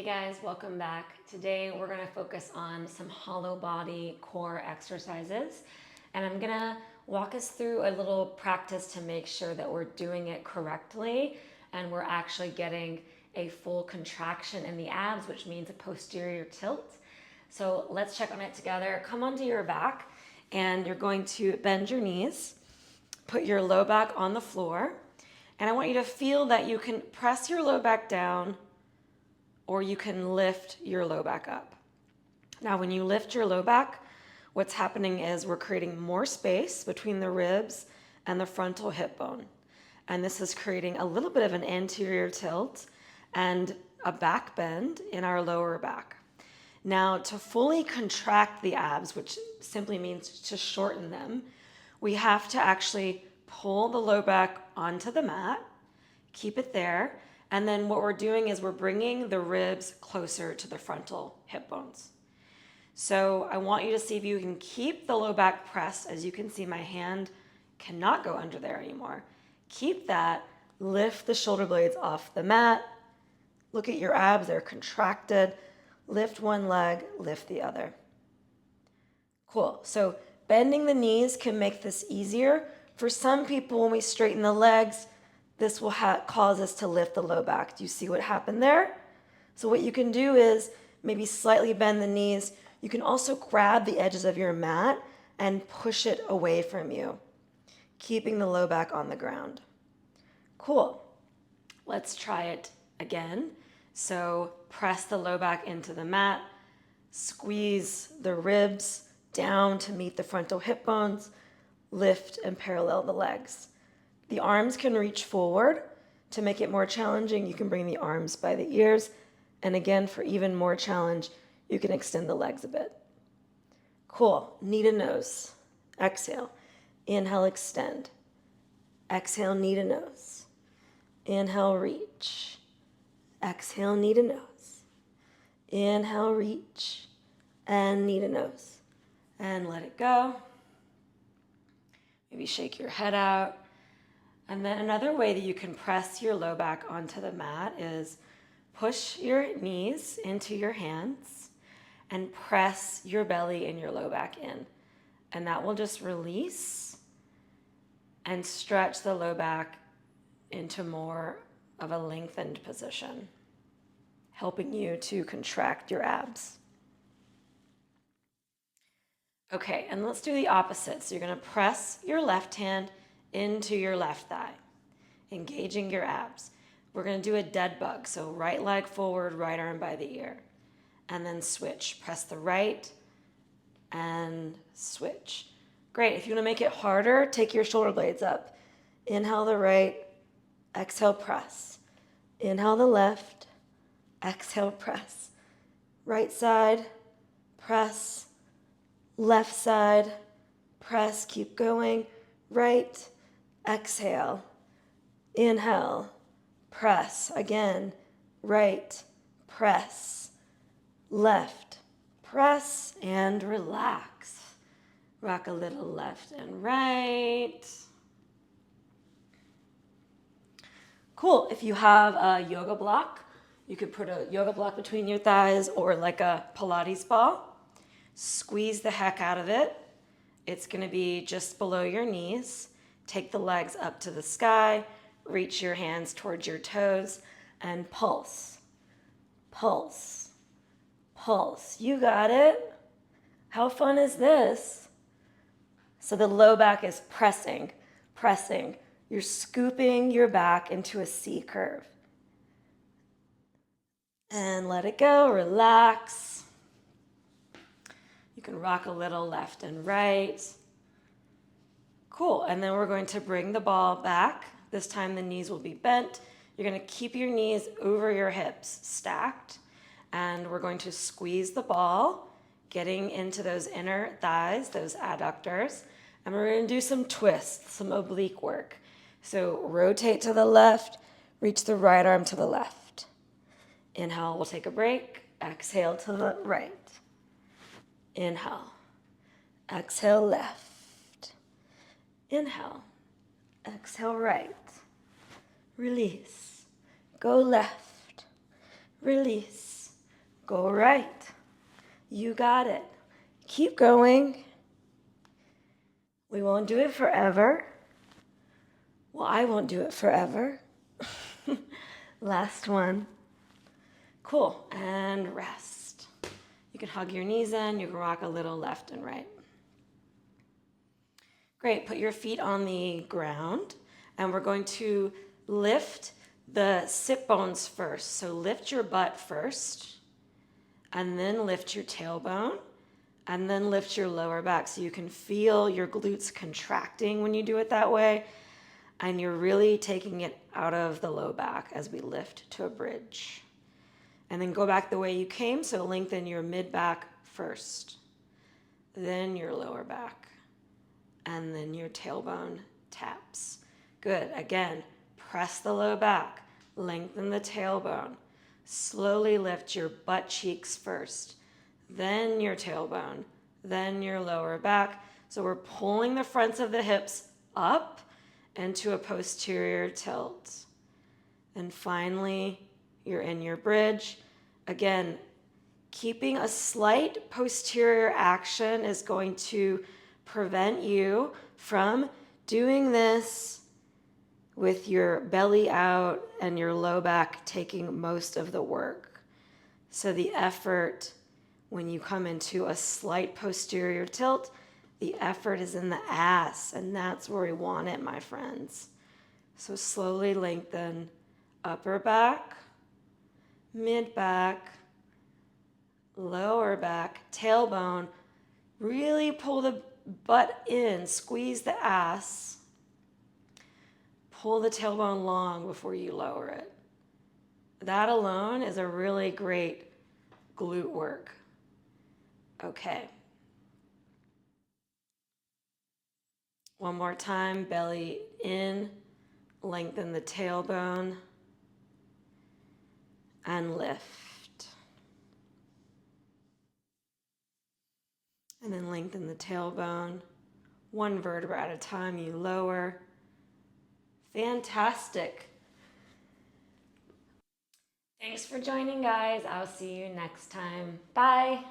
Hey guys, welcome back. Today we're going to focus on some hollow body core exercises, and I'm going to walk us through a little practice to make sure that we're doing it correctly and we're actually getting a full contraction in the abs, which means a posterior tilt. So let's check on it together. Come onto your back and you're going to bend your knees, put your low back on the floor, and I want you to feel that you can press your low back down or you can lift your low back up. Now, when you lift your low back, what's happening is we're creating more space between the ribs and the frontal hip bone. And this is creating a little bit of an anterior tilt and a back bend in our lower back. Now, to fully contract the abs, which simply means to shorten them, we have to actually pull the low back onto the mat, keep it there, and then what we're doing is we're bringing the ribs closer to the frontal hip bones. So I want you to see if you can keep the low back pressed. As you can see, my hand cannot go under there anymore. Keep that, lift the shoulder blades off the mat. Look at your abs, they're contracted. Lift one leg, lift the other. Cool, so bending the knees can make this easier. For some people, when we straighten the legs, this will cause us to lift the low back. Do you see what happened there? So what you can do is maybe slightly bend the knees. You can also grab the edges of your mat and push it away from you, keeping the low back on the ground. Cool. Let's try it again. So press the low back into the mat, squeeze the ribs down to meet the frontal hip bones, lift and parallel the legs. The arms can reach forward. To make it more challenging, you can bring the arms by the ears. And again, for even more challenge, you can extend the legs a bit. Cool. Knee to nose. Exhale. Inhale, extend. Exhale, knee to nose. Inhale, reach. Exhale, knee to nose. Inhale, reach. And knee to nose. And let it go. Maybe shake your head out. And then another way that you can press your low back onto the mat is push your knees into your hands and press your belly and your low back in. And that will just release and stretch the low back into more of a lengthened position, helping you to contract your abs. Okay, and let's do the opposite. So you're going to press your left hand into your left thigh, engaging your abs. We're going to do a dead bug. So right leg forward, right arm by the ear. And then switch. Press the right and switch. Great. If you want to make it harder, take your shoulder blades up. Inhale the right, exhale, press. Inhale the left, exhale, press. Right side, press. Left side, press. Keep going. Right, exhale, inhale, press. Again, right, press, left, press, and relax. Rock a little left and right. Cool. If you have a yoga block, you could put a yoga block between your thighs or like a Pilates ball. Squeeze the heck out of it. It's going to be just below your knees. Take the legs up to the sky. Reach your hands towards your toes and pulse. Pulse. Pulse. You got it. How fun is this? So the low back is pressing, pressing. You're scooping your back into a C curve. And let it go. Relax. You can rock a little left and right. Cool, and then we're going to bring the ball back. This time the knees will be bent. You're going to keep your knees over your hips stacked, and we're going to squeeze the ball, getting into those inner thighs, those adductors, and we're going to do some twists, some oblique work. So rotate to the left, reach the right arm to the left. Inhale, we'll take a break. Exhale to the right. Inhale, exhale left, inhale, exhale right, release, go left, release, Go right. You got it. Keep going. We won't do it forever. Well, I won't do it forever. Last one. Cool. And rest. You can hug your knees in. You can rock a little left and right. Great. Put your feet on the ground. And we're going to lift the sit bones first. So lift your butt first. And then lift your tailbone. And then lift your lower back so you can feel your glutes contracting when you do it that way. And you're really taking it out of the low back as we lift to a bridge. And then go back the way you came, so lengthen your mid back first. Then your lower back. And then your tailbone taps. Good. Again, press the low back. Lengthen the tailbone. Slowly lift your butt cheeks first. Then your tailbone, then your lower back. So we're pulling the fronts of the hips up into a posterior tilt. And finally, you're in your bridge. Again, keeping a slight posterior action is going to prevent you from doing this with your belly out and your low back taking most of the work. So the effort, when you come into a slight posterior tilt, the effort is in the ass, and that's where we want it, my friends. So slowly lengthen upper back, mid back, lower back, tailbone. Really pull the butt in, squeeze the ass. Pull the tailbone long before you lower it. That alone is a really great glute work. Okay. One more time, belly in, lengthen the tailbone, and lift. And then lengthen the tailbone. One vertebra at a time, you lower. Fantastic. Thanks for joining, guys. I'll see you next time. Bye.